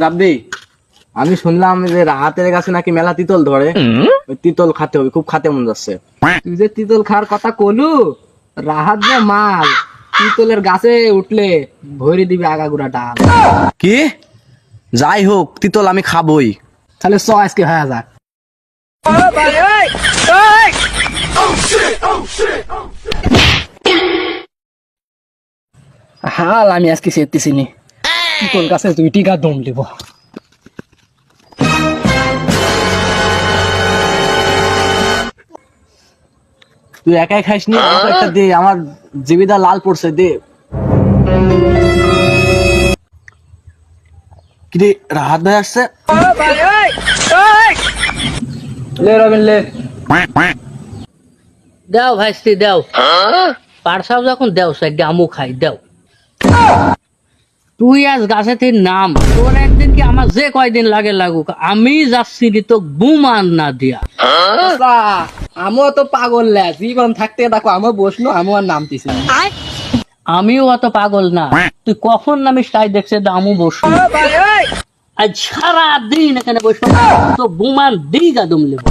রাব্বি, আমি শুনলাম যে রাহাতের কাছে নাকি মেলা তিতল ধরে, ওই তিতল খাতে হবে, খুব খাতে মন যাচ্ছে। তুই যে তিতল খাওয়ার কথা কলু, রাহাত যে মাল, তিতলের গাছে উঠলে ভরে দিবি আগাগুড়া ডাল। কি? যাই হোক, তিতল আমি খাবই। তাহলে চ আজকে হয়ে যাক। হাল আমি আজকে সেরতেছি নি, তিতল গাছে 2টি গা দম দিব। তুই একাই খাইস নি, আমাকে একটা দে, আমার জিবিদা লাল পড়ছে, দে। কি রে, রাহাত ভাই আসছে? লে রবিন লে। দেও ভাইস্তি দেও, পারসাও যখন দেও সাইডে আমু খাই দেও। তুই আজ গাছে তিন নাম, তোর একদিন কি আমার যে কয়দিন লাগে লাগুক, আমি যাচ্ছি রে তো বুমান না দিয়া। আমিও তো পাগল লে, জীবন থাকতে দেখো আমি বসলো, আমি আর নামতেছি না। আমিও অত পাগল না, তুই কখন নামিস তাই দেখছে আমু বসু। আজ সারা দিন এখানে বসবো তো বুমান দিই গাদুম লেবো।